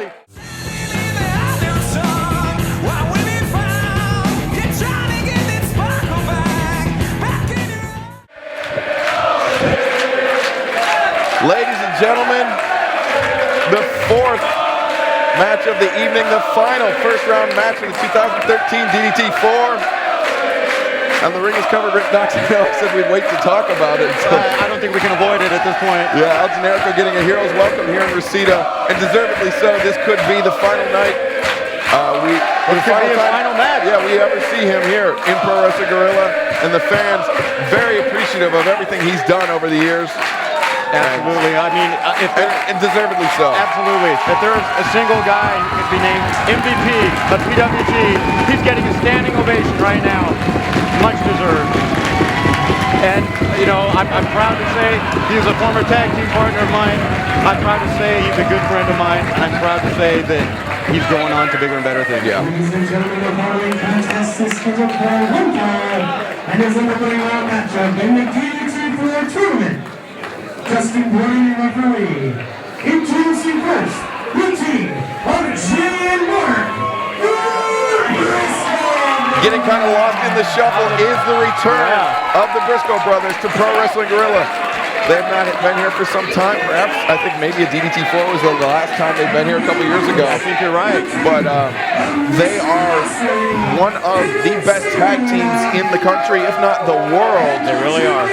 Valley. Ladies and gentlemen, the fourth match of the evening, the final first round match of the 2013 DDT4. And the ring is covered. Rick Knox said we'd wait to talk about it. So. I don't think we can avoid it at this point. Yeah, Generico getting a hero's welcome here in Reseda, and deservedly so. This could be the final night. It could be his final match. Yeah, we ever see him here in Pro Wrestling Guerrilla, and the fans very appreciative of everything he's done over the years. Absolutely. I mean, and deservedly so. Absolutely. If there's a single guy who could be named MVP of PWG, he's getting a standing ovation right now. Much deserved. And, you know, I'm proud to say he's a former tag team partner of mine. I'm proud to say he's a good friend of mine. I'm proud to say that he's going on to bigger and better things. Yeah. Ladies and gentlemen, the following contest is scheduled for one fall and is an opening round matchup in the DDT4 tournament. Justin Bourne, referee. Introducing first, the team of Generico. Getting kind of lost in the shuffle is the return of the Briscoe brothers to Pro Wrestling Guerrilla. They've not been here for some time. Perhaps, I think maybe a DDT4 was the last time they've been here a couple years ago. I think you're right. But they are one of the best tag teams in the country, if not the world. They really are.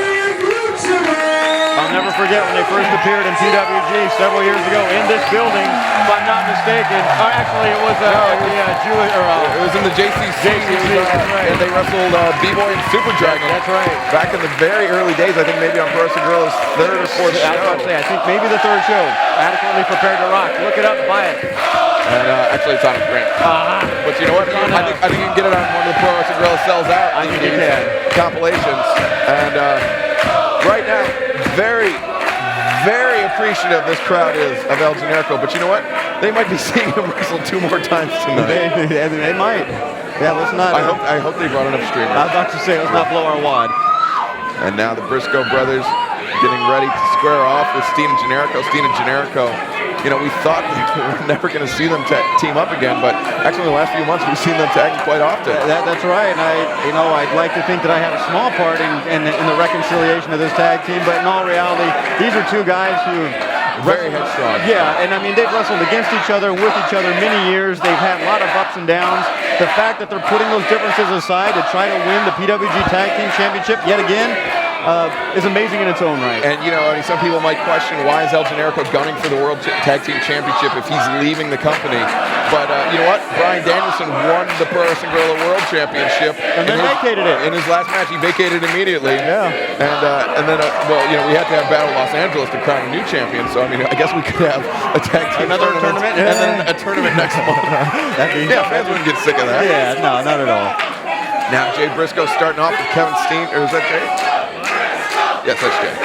I'll never forget when they first appeared in PWG several years ago in this building, if I'm not mistaken. Actually, it was it was in the JCC. That's right. And they wrestled B-Boy and Super Dragon. That's right. Back in the very early days, I think maybe on Pro Wrestling Guerrilla's third or fourth show. I was about to say, I think maybe the third show. Adequately Prepared to Rock. Look it up, buy it. And actually, it's on a print. But you know what? I think you can get it on one of the Pro Wrestling Guerrilla sells out. I think you can. Compilations. And right now, very, very appreciative this crowd is of El Generico. But you know what? They might be seeing him wrestle 2 more times tonight. They might. Yeah, let's not. I hope they brought enough streamers. I was about to say, let's not blow our wad. And now the Briscoe brothers getting ready to square off with Steen and Generico. Steen and Generico, you know, we thought we were never going to see them team up again, but actually in the last few months we've seen them tagging quite often. That's right, and I'd like to think that I had a small part in the reconciliation of this tag team, but in all reality, these are two guys who very headstrong. Yeah, and I mean, they've wrestled against each other, with each other many years. They've had a lot of ups and downs. The fact that they're putting those differences aside to try to win the PWG Tag Team Championship yet again is amazing in its own right. And, you know, I mean, some people might question why is El Generico gunning for the World Tag Team Championship if he's leaving the company. But, you know what? Brian Danielson won the Pro Wrestling Guerrilla World Championship. And then vacated it. In his last match, he vacated immediately. Yeah. And then, well, you know, we had to have Battle Los Angeles to crown a new champion. So, I mean, I guess we could have a tag team tournament. And then a tournament next month. Fans wouldn't get sick of that. Yeah, no, not at all. Now, Jay Briscoe starting off with Kevin Steen. Or is that Jay? Yes, that's Jay.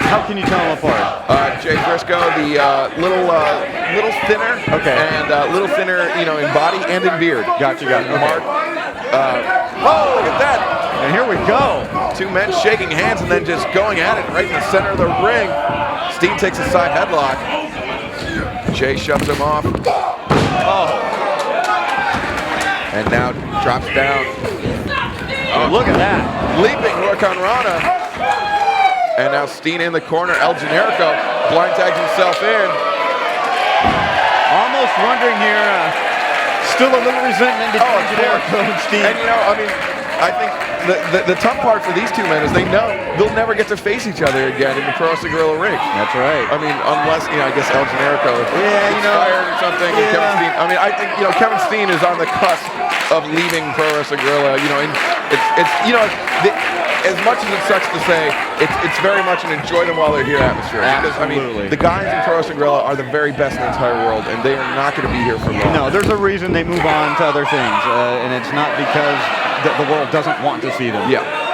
How can you tell them apart? Jay Briscoe, the little thinner, and little thinner, you know, in body and in beard. Gotcha. Mark. Oh, look at that! And here we go. 2 men shaking hands and then just going at it right in the center of the ring. Steen takes a side headlock. Jay shoves him off. Oh. And now drops down. Oh, look at that. Leaping Huracan Rana. And now Steen in the corner. El Generico blind tags himself in. Almost wondering here, still a little resentment between Generico and Steen. And you know, I mean, I think the tough part for these 2 men is they know they'll never get to face each other again in the Pro Wrestling Guerrilla ring. That's right. I mean, unless, you know, I guess El Generico is fired or something. Yeah. And Kevin Steen, I mean, I think, you know, Kevin Steen is on the cusp of leaving Pro Wrestling Guerrilla. You know, and it's you know, as much as it sucks to say, it's very much an enjoy them while they're here atmosphere. Because, I mean, the guys in Pro Wrestling Guerrilla are the very best in the entire world, and they are not going to be here for long. No, there's a reason they move on to other things, and it's not because the world doesn't want to see them. Yeah.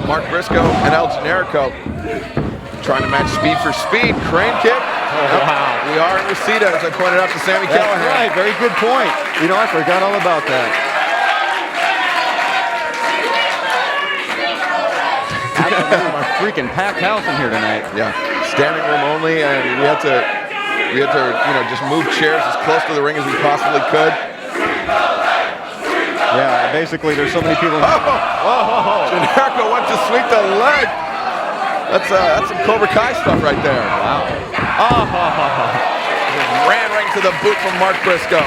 Mark Briscoe and El Generico trying to match speed for speed. Crane kick. Oh, wow. We are in Reseda, as I pointed out to Sammy That's Callahan. right, very good point. You know, I forgot all about that. Absolutely, a freaking packed house in here tonight. Yeah, standing room only, and we had to, just move chairs as close to the ring as we possibly could. Yeah, basically, there's so many people. Generico went to sweep the leg. That's some Cobra Kai stuff right there. Wow. Just ran right into the boot from Mark Briscoe.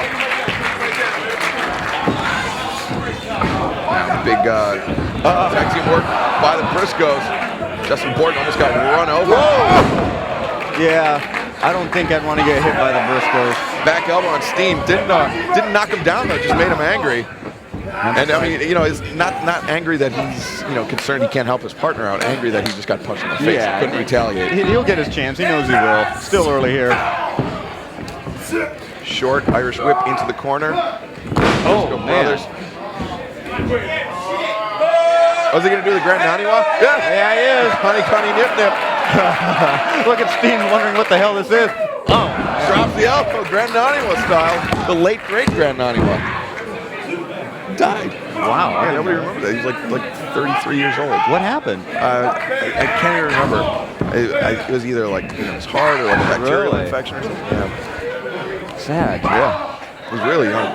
Now, big tag team work by the Briscoes. Justin Borden almost got run over. Whoa! Yeah, I don't think I'd want to get hit by the Briscoes. Back elbow on Steen. Didn't knock him down though. Just made him angry. And I mean, it's not angry that he's, concerned he can't help his partner out. Angry that he just got punched in the face. Yeah, He couldn't retaliate. He'll get his chance. He knows he will. Still early here. Short Irish whip into the corner. Oh, man. Brothers. Was he going to do the Grand Naniwa? Yeah, he is. Honey, Connie, nip, nip. Look at Steen wondering what the hell this is. Oh. Drops the elbow, Grand Naniwa style. The late, great Grand Naniwa. Died. Wow. Yeah, nobody remembers that. He's like 33 years old. What happened? I can't even remember. It was either his heart or like a bacterial Really? infection or something. Yeah. Sad. Yeah. He was really young.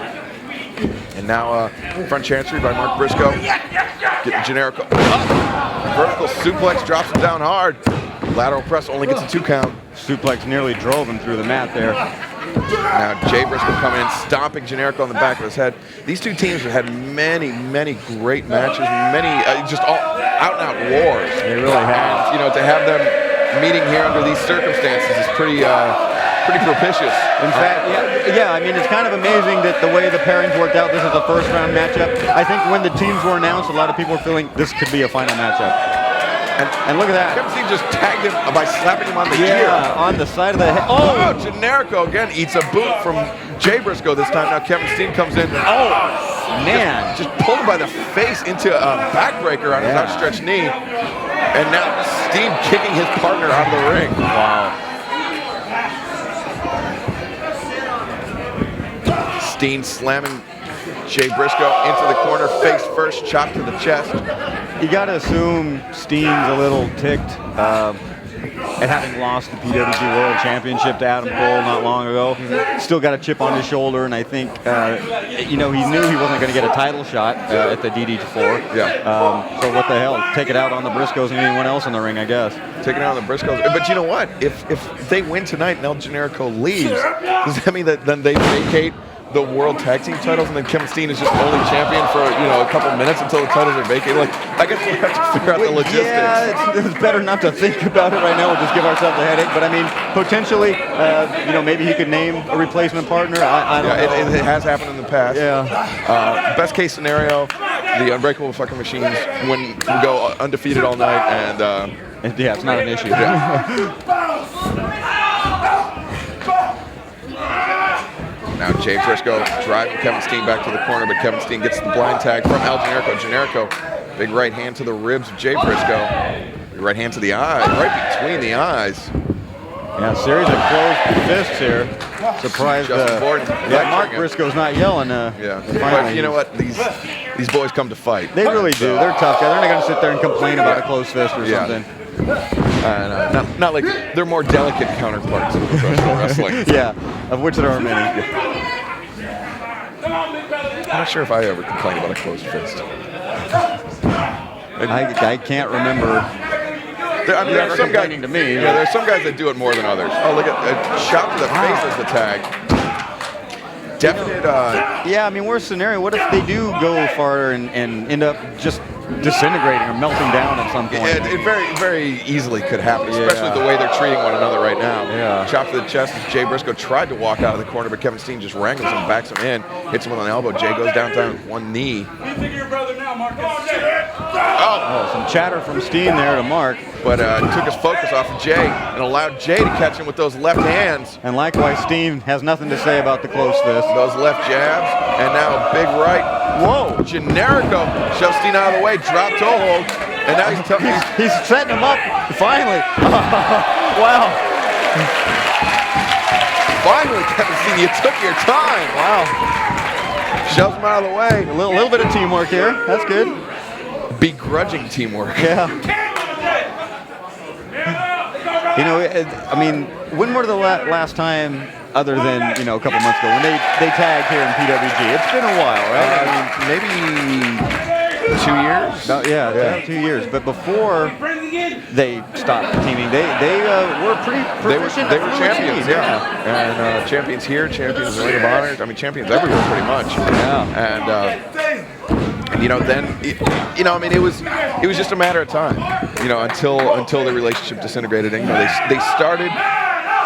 And now front chancery by Mark Briscoe. Getting Generico. Vertical suplex drops him down hard. Lateral press only gets a 2 count. Suplex nearly drove him through the mat there. Now Jay Briscoe coming in, stomping Generico on the back of his head. These two teams have had many, many great matches, many just all out-and-out wars. They really have. And, to have them meeting here under these circumstances is pretty propitious. In fact, yeah, I mean, it's kind of amazing that the way the pairings worked out, this is a first-round matchup. I think when the teams were announced, a lot of people were feeling this could be a final matchup. And look at that. Kevin Steen just tagged him by slapping him on the ear. On the side of the head. Oh, Generico again eats a boot from Jay Briscoe this time. Now Kevin Steen comes in. Oh, man. Just pulled him by the face into a backbreaker on his outstretched knee. And now Steen kicking his partner out of the ring. Wow. Steen slamming Jay Briscoe into the corner, face first, chop to the chest. You got to assume Steen's a little ticked at having lost the PWG World Championship to Adam Cole not long ago. Still got a chip on his shoulder, and I think, he knew he wasn't going to get a title shot at the DDT4. Yeah. So what the hell? Take it out on the Briscoes and anyone else in the ring, I guess. Taking it out on the Briscoes. But you know what? If they win tonight and El Generico leaves, does that mean that then they vacate the World Tag Team titles, and then Kevin Steen is just only champion for a couple minutes until the titles are vacated? I guess we'll have to figure out the logistics. Yeah, it's better not to think about it right now. We'll just give ourselves a headache. But I mean, potentially, maybe he could name a replacement partner. I don't know. It has happened in the past. Yeah. Best case scenario, the Unbreakable fucking Machines go undefeated all night, and yeah, it's not an issue. Now Jay Briscoe driving Kevin Steen back to the corner, but Kevin Steen gets the blind tag from El Generico. Generico, big right hand to the ribs of Jay Briscoe. Big right hand to the eye, right between the eyes. Yeah, series of closed fists here. Surprised. Mark Briscoe's not yelling. But you know what? These boys come to fight. They really do. They're tough guys. They're not going to sit there and complain about a closed fist or something. Not like they're more delicate counterparts in professional wrestling. Yeah, of which there are many. I'm not sure if I ever complained about a closed fist. I can't remember. There are some guys to me. Yeah, there are some guys that do it more than others. Oh, look at a shot to the face as the tag. Definite. Yeah, I mean, worst scenario. What if they do go farther and end up just disintegrating or melting down at some point? It very, very easily could happen, especially the way they're treating one another right now. Yeah. Chop to the chest as Jay Briscoe tried to walk out of the corner, but Kevin Steen just wrangles him, backs him in, hits him with an elbow. Jay goes down with one knee. Oh, some chatter from Steen there to Mark. But took his focus off of Jay and allowed Jay to catch him with those left hands. And likewise, Steen has nothing to say about the close fist. Those left jabs, and now a big right. Whoa! Generico shoves Steen out of the way, drop toe hold. And now he's setting him up, finally. Wow. Finally, Kevin Steen, you took your time. Wow. Shoves him out of the way. A little bit of teamwork here. That's good. Begrudging teamwork. Yeah. You know, I mean, when were the last time, other than, you know, a couple months ago, when they tagged here in PWG? It's been a while, right? Maybe 2 years? Yeah, 2 years. But before they stopped teaming, they were pretty proficient. They were champions, and champions here, champions in Ring of Honor. I mean, champions everywhere, pretty much. Yeah. And you know, then I mean, it was just a matter of time, you know, until the relationship disintegrated. And you know, they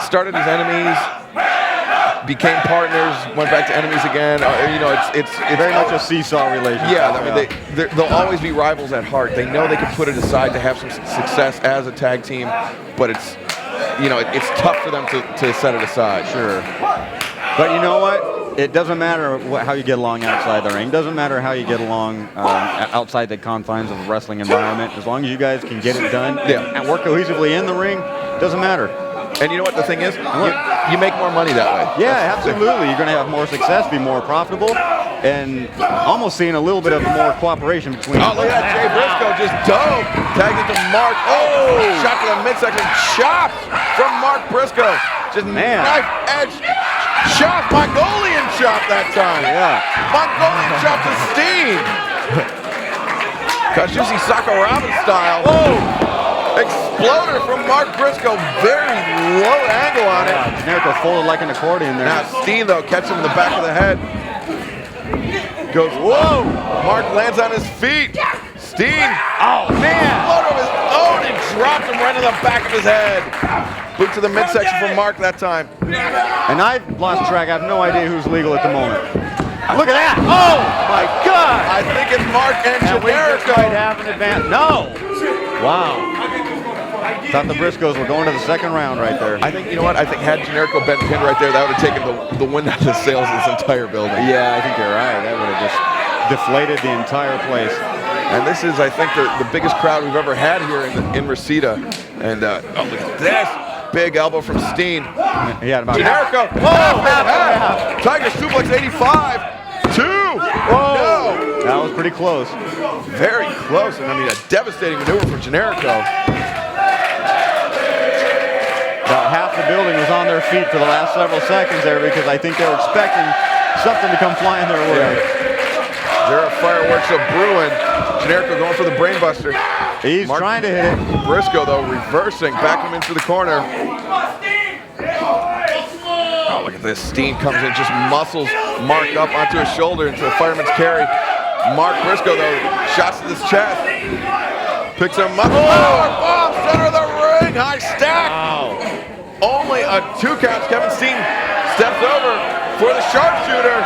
started as enemies, became partners, went back to enemies again. You know, it's very much a seesaw relationship. Yeah, I mean, they'll always be rivals at heart. They know they can put it aside to have some success as a tag team, but it's, you know, it's tough for them to set it aside. Sure. But you know what? It doesn't matter how you get along outside the ring. It doesn't matter how you get along outside the confines of a wrestling environment. As long as you guys can get it done and work cohesively in the ring, it doesn't matter. And you know what the thing is? You make more money that way. Yeah, absolutely. You're going to have more success, be more profitable, and almost seeing a little bit of more cooperation between. Oh, look at that. Jay Briscoe just dove. Tagged it to Mark. Oh, shot to the midsection. Chop from Mark Briscoe. Just knife edge chop. Mongolian chop that time. Yeah. Mongolian chop to Steen. Kazushi Sakuraba style. Whoa. Exploder from Mark Briscoe. Very low angle on it. Generico folded like an accordion there. Now Steen, though, catches him in the back of the head. Goes, whoa! Mark lands on his feet. Steen. Oh, man. Exploder of his own and dropped him right in the back of his head. Boot to the midsection from Mark that time. And I've lost track. I have no idea who's legal at the moment. Look at that. Oh, my God. I think it's Mark and Generico. Might have an advance. No. Wow. Thought the Briscoes were going to the second round right there. I think, you know what? I think had Generico been pinned right there, that would have taken the wind out of the sails of this entire building. Yeah, I think you're right. That would have just deflated the entire place. And this is, I think, the biggest crowd we've ever had here in Reseda. And, oh, look at this. Big elbow from Steen. He had about Generico. half. Tiger suplex 85. 2. Whoa. No. That was pretty close. Very close. And I mean, a devastating maneuver from Generico. About half the building was on their feet for the last several seconds there because I think they were expecting something to come flying their way. There are fireworks of brewing. Generico going for the brainbuster. He's trying to hit it. Briscoe, though, reversing, backing him into the corner. Oh, look at this. Steen comes in, just muscles Mark up onto his shoulder into a fireman's carry. Mark Briscoe, though, shots to his chest. Picks him up. Power bomb, center of the ring, high stack. Wow. Only a 2 count. Kevin Steen steps over for the sharpshooter.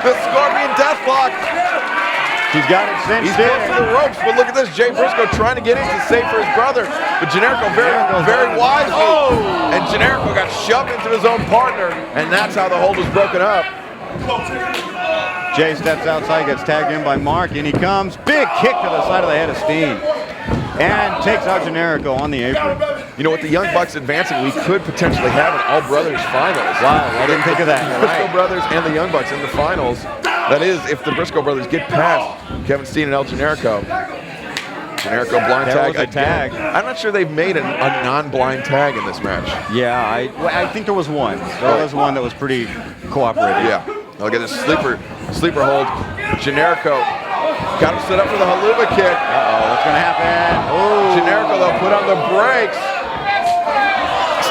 The Scorpion Deathlock. He's got it cinched. He's close to the ropes, but look at this. Jay Briscoe trying to get in to save for his brother. But Generico very wisely. Oh! And Generico got shoved into his own partner, and that's how the hold was broken up. Jay steps outside, gets tagged in by Mark, and he comes. Big kick to the side of the head of Steen. And takes out Generico on the apron. You know, with the Young Bucks advancing, we could potentially have an All Brothers finals. Wow, I didn't think of that. The Briscoe brothers and the Young Bucks in the finals. That is, if the Briscoe brothers get past Kevin Steen and El Generico. Generico blind tag again. I'm not sure they've made a non-blind tag in this match. Yeah, I think there was one. There was one that was pretty cooperative. Yeah. Look at this sleeper hold. Generico got him set up for the haluva kick. Uh-oh, what's gonna happen? Oh. Generico, though, put on the brakes.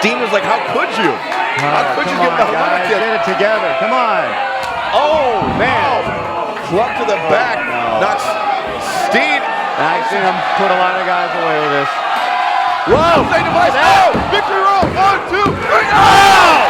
Steen was like, how could you? How could you give him the haluva kick? Get it together, come on. Oh, man. Club to the back. Knocks Steen. I've seen him put a lot of guys away with this. Whoa! Same device. Oh! Victory roll. 1, 2, 3. Oh!